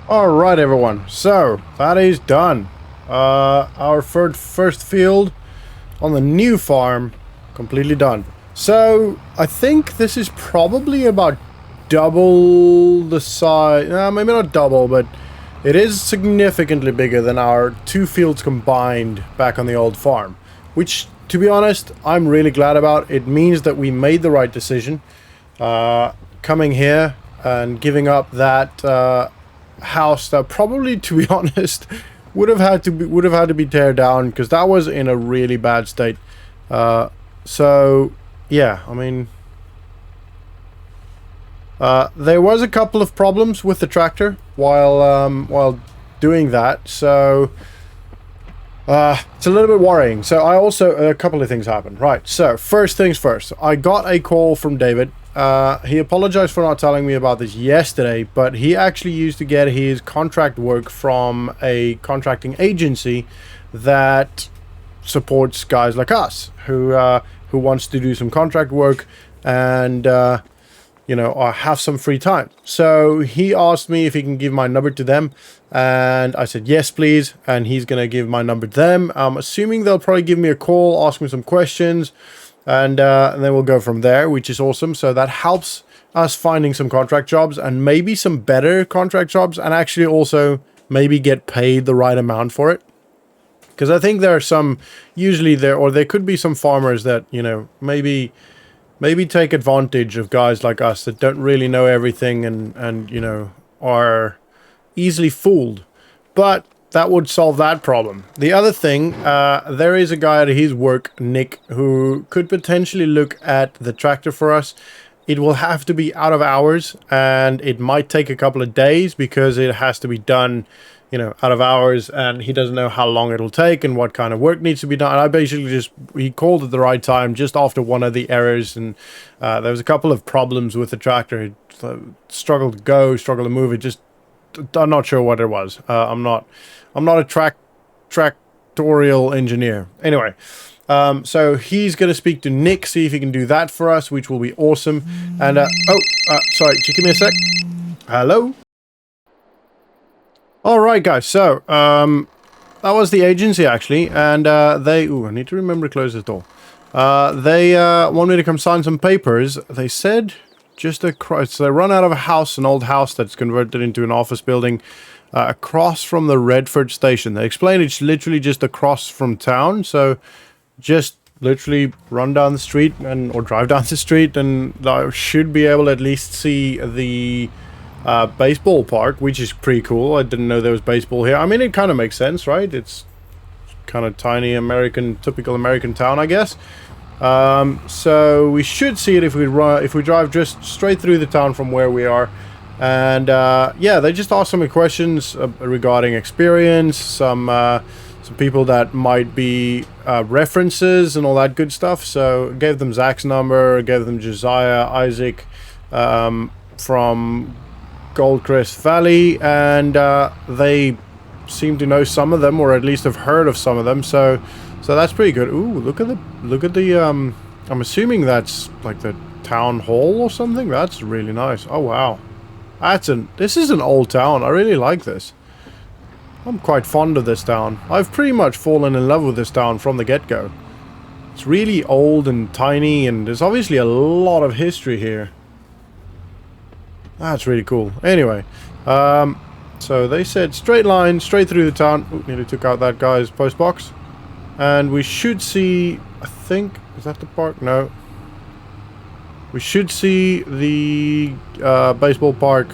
Alright everyone, so that is done. Our first field on the new farm, completely done. So, I think this is probably about double the size, maybe not double, but it is significantly bigger than our two fields combined back on the old farm. Which, to be honest, I'm really glad about. It means that we made the right decision. Coming here and giving up that house that probably, to be honest, would have had to be teared down because that was in a really bad state. So yeah, I mean, there was a couple of problems with the tractor while doing that, so it's a little bit worrying. So I also, a couple of things happened. Right, so first things first, I got a call from David. He apologized for not telling me about this yesterday, but he actually used to get his contract work from a contracting agency that supports guys like us who wants to do some contract work and you know, have some free time. So he asked me if he can give my number to them, and I said yes please, and he's gonna give my number to them. I'm assuming they'll probably give me a call, ask me some questions, and then we'll go from there, which is awesome. So that helps us finding some contract jobs and maybe some better contract jobs, and actually also maybe get paid the right amount for it. Because I think there are some, usually there could be some farmers that, you know, maybe take advantage of guys like us that don't really know everything and you know, are easily fooled. But that would solve that problem. The other thing, there is a guy at his work, Nick, who could potentially look at the tractor for us. It will have to be out of hours, and it might take a couple of days because it has to be done, you know, out of hours, and he doesn't know how long it'll take and what kind of work needs to be done. And I basically he called at the right time just after one of the errors, and there was a couple of problems with the tractor. It struggled to go, struggled to move. It just, I'm not sure what it was. I'm not a tractorial engineer. Anyway, so he's going to speak to Nick, see if he can do that for us, which will be awesome. And, sorry, just give me a sec. Hello? Alright guys, so, that was the agency actually, and, I need to remember to close this door. They want me to come sign some papers. They said just across, so they run out of a house, an old house that's converted into an office building, across from the Redford station. They explained it's literally just across from town, so just literally run down the street or drive down the street, and I should be able to at least see the baseball park, which is pretty cool. I didn't know there was baseball here. I mean, it kind of makes sense, right? It's kind of tiny typical American town, I guess. So we should see it if we drive just straight through the town from where we are. And yeah, they just asked some questions regarding experience, some people that might be references and all that good stuff. So gave them Zach's number, gave them Josiah, Isaac from Goldcrest Valley, and they seem to know some of them, or at least have heard of some of them. So that's pretty good. Ooh, look at the I'm assuming that's like the town hall or something. That's really nice. Oh wow, this is an old town. I really like this. I'm quite fond of this town. I've pretty much fallen in love with this town from the get-go. It's really old and tiny, and there's obviously a lot of history here. That's really cool. Anyway, so they said straight line, straight through the town. Ooh, nearly took out that guy's post box. And we should see, I think, is that the park? No. We should see the baseball park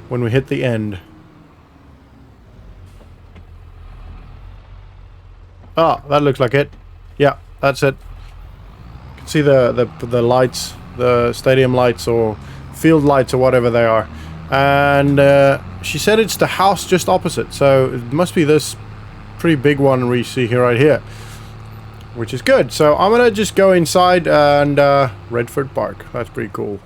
when we hit the end. Ah, that looks like it. Yeah, that's it. You can see the lights, the stadium lights or field lights or whatever they are. And she said it's the house just opposite, so it must be this pretty big one we see here right here, which is good. So I'm gonna just go inside and Redford Park. That's pretty cool.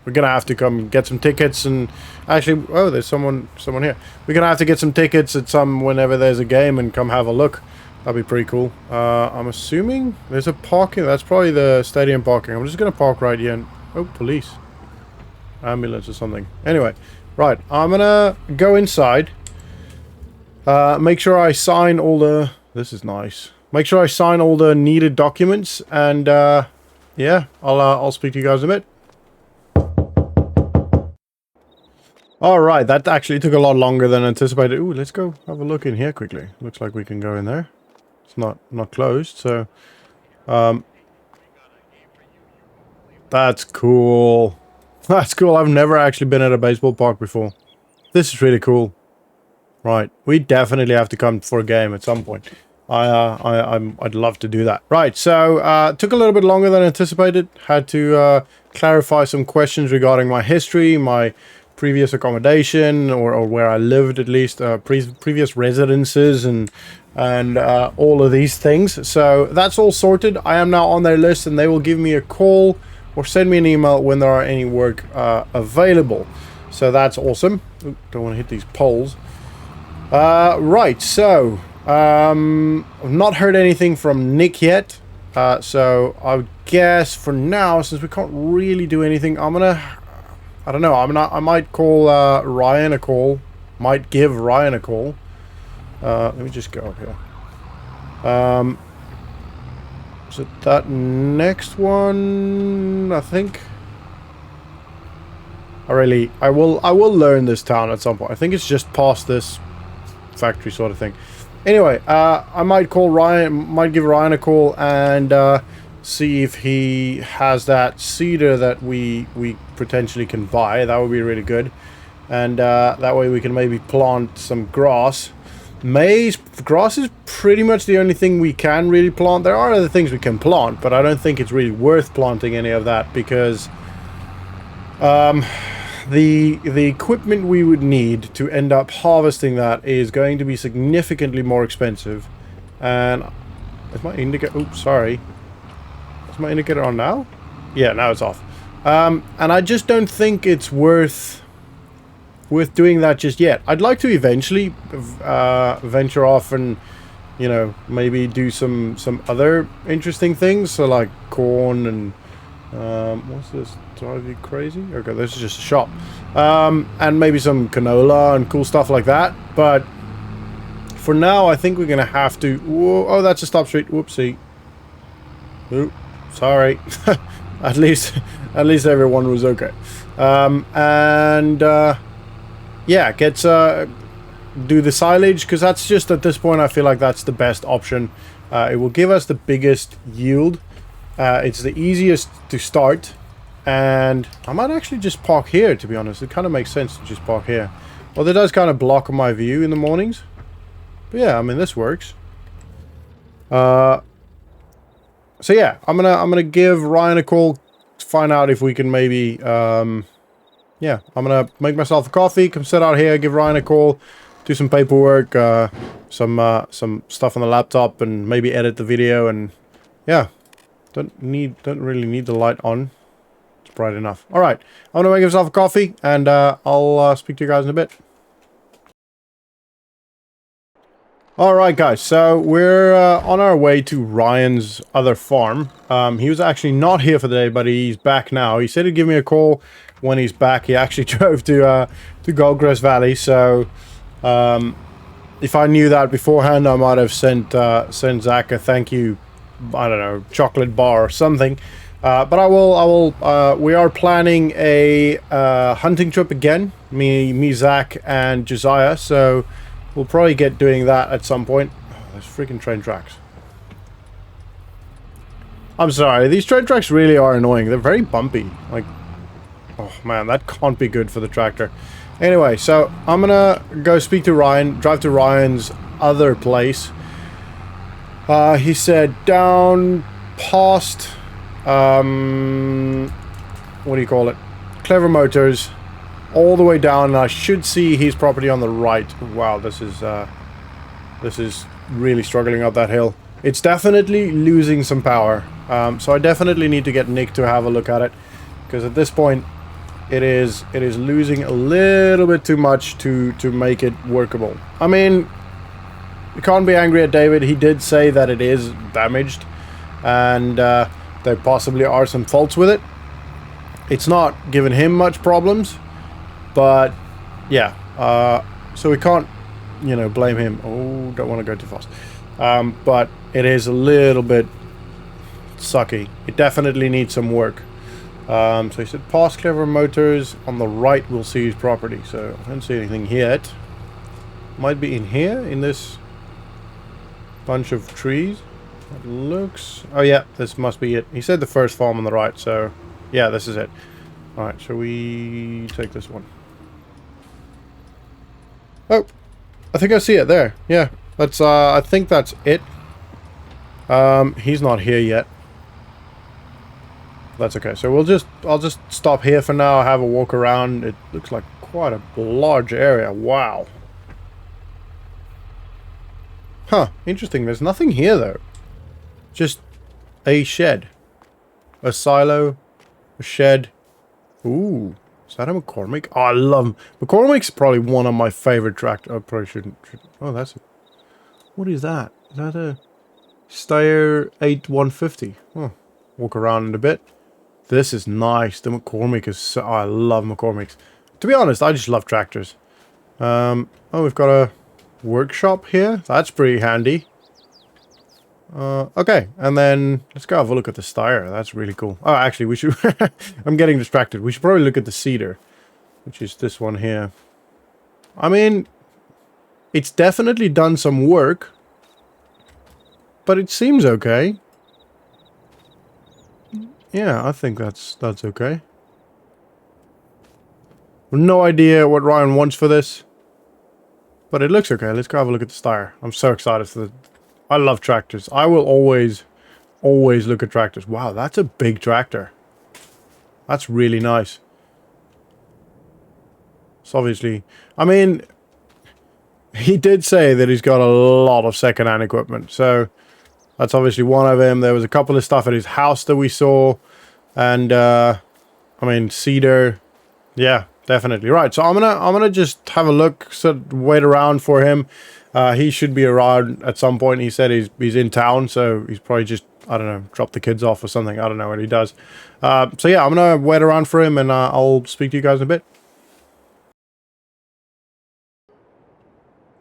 We're gonna have to come get some tickets, and actually, oh, there's someone here. We're gonna have to get some tickets at whenever there's a game and come have a look. That'd be pretty cool. I'm assuming there's a parking. That's probably the stadium parking. I'm just gonna park right here. And, oh, police. ambulance or something. Anyway, right, I'm gonna go inside. Make sure I sign all the... This is nice. Make sure I sign all the needed documents, and yeah, I'll speak to you guys in a bit. Alright, that actually took a lot longer than anticipated. Ooh, let's go have a look in here quickly. Looks like we can go in there. It's not closed, so... That's cool. That's cool. I've never actually been at a baseball park before. This is really cool. Right, we definitely have to come for a game at some point. I'd love to do that. Right, so took a little bit longer than anticipated. Had to clarify some questions regarding my history, my previous accommodation, or where I lived at least, previous residences, and all of these things. So that's all sorted. I am now on their list, and they will give me a call or send me an email when there are any work available. So that's awesome. Ooh, don't want to hit these poles. Right, so I've not heard anything from Nick yet. So I would guess for now, since we can't really do anything, I don't know, I might call Ryan a call. Might give Ryan a call. Let me just go up here. Is it that next one? I think. I will learn this town at some point. I think it's just past this factory sort of thing. Anyway, I might call Ryan, might give Ryan a call and see if he has that cedar that we potentially can buy. That would be really good. And that way we can maybe plant some grass. Maize, grass is pretty much the only thing we can really plant. There are other things we can plant, but I don't think it's really worth planting any of that because the equipment we would need to end up harvesting that is going to be significantly more expensive. And is my indicator... Oops, sorry. Is my indicator on now? Yeah, now it's off. And I just don't think it's worth doing that just yet. I'd like to eventually venture off and, you know, maybe do some other interesting things. So like corn and what's this? Drive you crazy? Okay, this is just a shop. And maybe some canola and cool stuff like that. But for now, I think we're gonna have to... Whoa, oh, that's a stop street. Whoopsie. Oop, sorry. at least everyone was okay. Yeah, do the silage, because that's just, at this point, I feel like that's the best option. It will give us the biggest yield. It's the easiest to start. And I might actually just park here, to be honest. It kind of makes sense to just park here. Well, it does kind of block my view in the mornings. But yeah, I mean, this works. So yeah, I'm gonna give Ryan a call to find out if we can maybe... yeah, I'm gonna make myself a coffee, come sit out here, give Ryan a call, do some paperwork, some stuff on the laptop, and maybe edit the video. And yeah, don't really need the light on. It's bright enough. All right, I'm gonna make myself a coffee, and I'll speak to you guys in a bit. All right, guys. So we're on our way to Ryan's other farm. He was actually not here for the day, but he's back now. He said he'd give me a call when he's back. He actually drove to Goldgrass Valley. So if I knew that beforehand, I might have sent Zach a thank you, I don't know, chocolate bar or something. But I will. We are planning a hunting trip again. Me, Zach, and Josiah. So we'll probably get doing that at some point. Oh, there's freaking train tracks. I'm sorry, these train tracks really are annoying. They're very bumpy. Like, oh man, that can't be good for the tractor. Anyway, so I'm gonna go speak to Ryan, drive to Ryan's other place. He said down past, what do you call it? Clever Motors, all the way down, and I should see his property on the right. Wow, this is really struggling up that hill. It's definitely losing some power. So I definitely need to get Nick to have a look at it, because at this point it is losing a little bit too much to make it workable. I mean, you can't be angry at David. He did say that it is damaged, and there possibly are some faults with it. it's not giving him much problems, but yeah, so we can't, you know, blame him. Oh, don't want to go too fast. But it is a little bit sucky. It definitely needs some work. So he said past Clever Motors on the right we'll see his property. So I don't see anything yet. Might be in here, in this bunch of trees. It looks... Oh yeah, this must be it. He said the first farm on the right, so yeah, this is it. Alright, shall we take this one? Oh, I think I see it there. Yeah, that's I think that's it. He's not here yet. That's okay. So I'll just stop here for now, have a walk around. It looks like quite a large area. Wow. Huh, interesting. There's nothing here though. Just a shed. A silo. A shed. Ooh. Is that a McCormick? Oh, I love him. McCormick's probably one of my favorite tractors. I probably shouldn't. Oh, that's... What is that? Is that a Steyr 8150? Oh, walk around in a bit. This is nice. The McCormick is so... Oh, I love McCormicks. To be honest, I just love tractors. Oh, we've got a workshop here. That's pretty handy. Okay, and then let's go have a look at the Steyr. That's really cool. Oh, actually, we should... I'm getting distracted. We should probably look at the Cedar, which is this one here. I mean, it's definitely done some work, but it seems okay. Yeah, I think that's okay. No idea what Ryan wants for this, but it looks okay. Let's go have a look at the Steyr. I'm so excited for the... I love tractors. I will always look at tractors. Wow, that's a big tractor. That's really nice. So obviously, I mean, he did say that he's got a lot of second-hand equipment. So that's obviously one of them. There was a couple of stuff at his house that we saw. And, I mean, Cedar. Yeah, definitely. Right, so I'm gonna just have a look, wait around for him. He should be around at some point. He said he's in town, so he's probably just, I don't know, drop the kids off or something. I don't know what he does. So yeah, I'm gonna wait around for him, and I'll speak to you guys in a bit.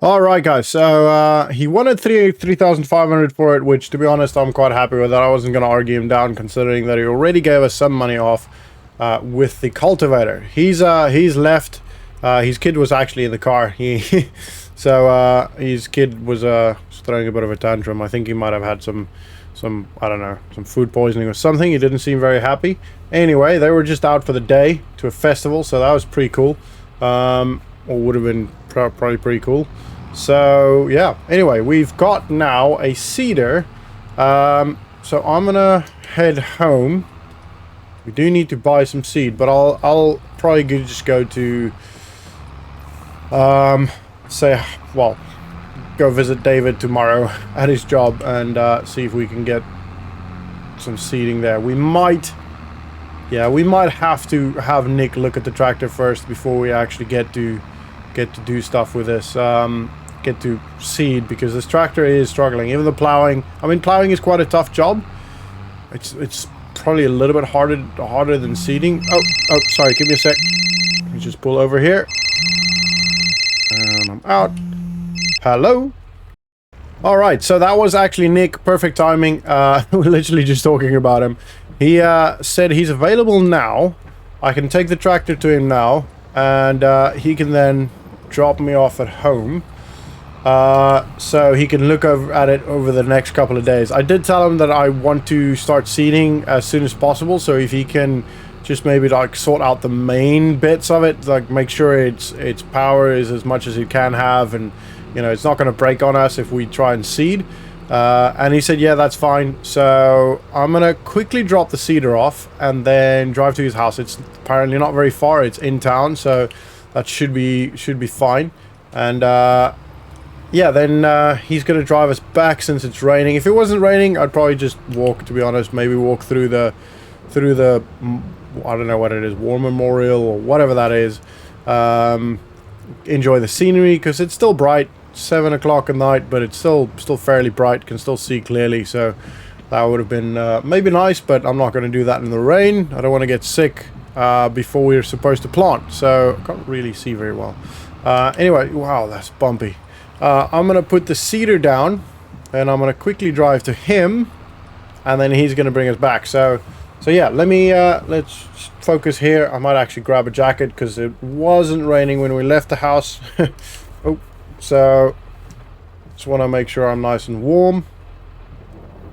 Alright guys, so he wanted 3,500 for it, which to be honest I'm quite happy with that. I wasn't going to argue him down considering that he already gave us some money off with the cultivator. He's left. His kid was actually in the car. So his kid was throwing a bit of a tantrum. I think he might have had some I don't know, some food poisoning or something. He didn't seem very happy. Anyway, they were just out for the day to a festival, so that was pretty cool. Or would have been probably pretty cool. So yeah, anyway, we've got now a Cedar. So I'm gonna head home. We do need to buy some seed, but I'll probably just go to go visit David tomorrow at his job and see if we can get some seeding there. We might have to have Nick look at the tractor first before we actually get to do stuff with this, get to seed, because this tractor is struggling. Even the plowing, I mean, plowing is quite a tough job. It's probably a little bit harder than seeding. Oh, sorry, give me a sec. Let me just pull over here. And I'm out. Hello? Alright, so that was actually Nick. Perfect timing. We're literally just talking about him. He said he's available now. I can take the tractor to him now, and he can then drop me off at home. So he can look at it over the next couple of days. I did tell him that I want to start seeding as soon as possible, so if he can just maybe like sort out the main bits of it, like make sure its power is as much as it can have, and you know, it's not going to break on us if we try and seed. And he said, yeah, that's fine. So I'm going to quickly drop the Cedar off and then drive to his house. It's apparently not very far. It's in town, so that should be fine. And yeah, then he's going to drive us back since it's raining. If it wasn't raining, I'd probably just walk, to be honest. Maybe walk through the I don't know what it is, War Memorial or whatever that is. Enjoy the scenery, because it's still bright. 7 o'clock at night, but it's still fairly bright. Can still see clearly, so that would have been maybe nice, but I'm not going to do that in the rain. I don't want to get sick before we're supposed to plant. So I can't really see very well. Anyway, wow, that's bumpy. I'm going to put the seeder down, and I'm going to quickly drive to him, and then he's going to bring us back. So yeah, let's focus here. I might actually grab a jacket because it wasn't raining when we left the house. Oh, so just want to make sure I'm nice and warm.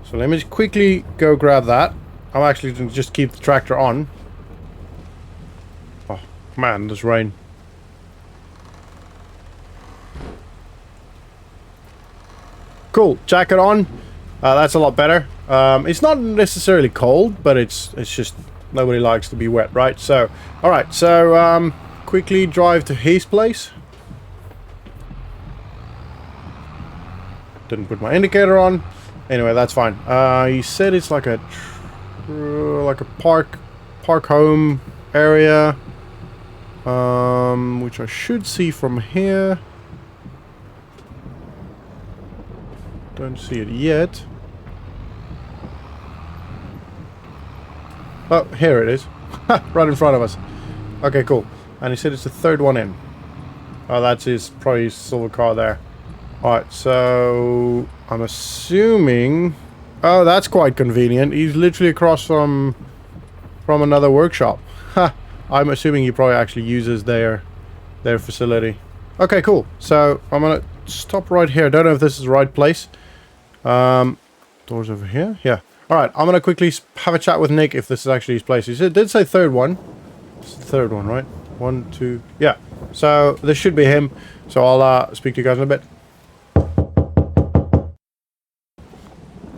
So let me just quickly go grab that. I'm actually going to just keep the tractor on. Oh man, this rain. Cool, jacket on. That's a lot better. It's not necessarily cold, but it's just nobody likes to be wet, right? So, all right. So, quickly drive to his place. Didn't put my indicator on. Anyway, that's fine. He said it's like a park home area, which I should see from here. Don't see it yet. Oh, here it is. Right in front of us. Okay, cool. And he said it's the third one in. Oh, that's probably his silver car there. Alright, so I'm assuming... Oh, that's quite convenient. He's literally across from another workshop. I'm assuming he probably actually uses their facility. Okay, cool. So I'm gonna stop right here. Don't know if this is the right place. Doors over here? Yeah. Alright, I'm gonna quickly have a chat with Nick if this is actually his place. He did say third one. It's the third one, right? 1, 2... Yeah. So, this should be him. So, I'll speak to you guys in a bit.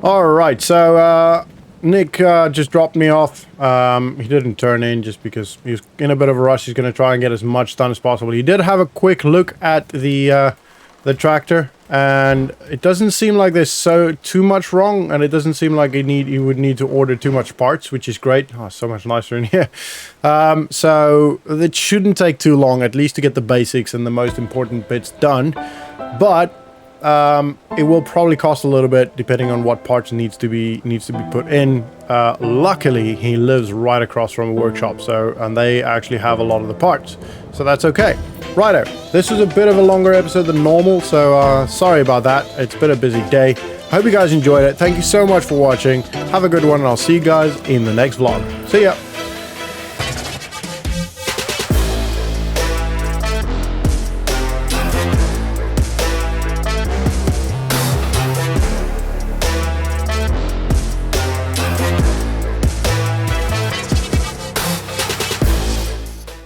Alright, so, Nick just dropped me off. He didn't turn in just because he was in a bit of a rush. He's gonna try and get as much done as possible. He did have a quick look at the tractor, and it doesn't seem like there's too much wrong, and it doesn't seem like he would need to order too much parts, which is great. Oh, so much nicer in here. So it shouldn't take too long, at least to get the basics and the most important bits done. But it will probably cost a little bit depending on what parts needs to be put in. Luckily, he lives right across from a workshop, and they actually have a lot of the parts, so that's okay. Righto, this was a bit of a longer episode than normal, so sorry about that. It's been a busy day. Hope you guys enjoyed it. Thank you so much for watching. Have a good one, and I'll see you guys in the next vlog. See ya!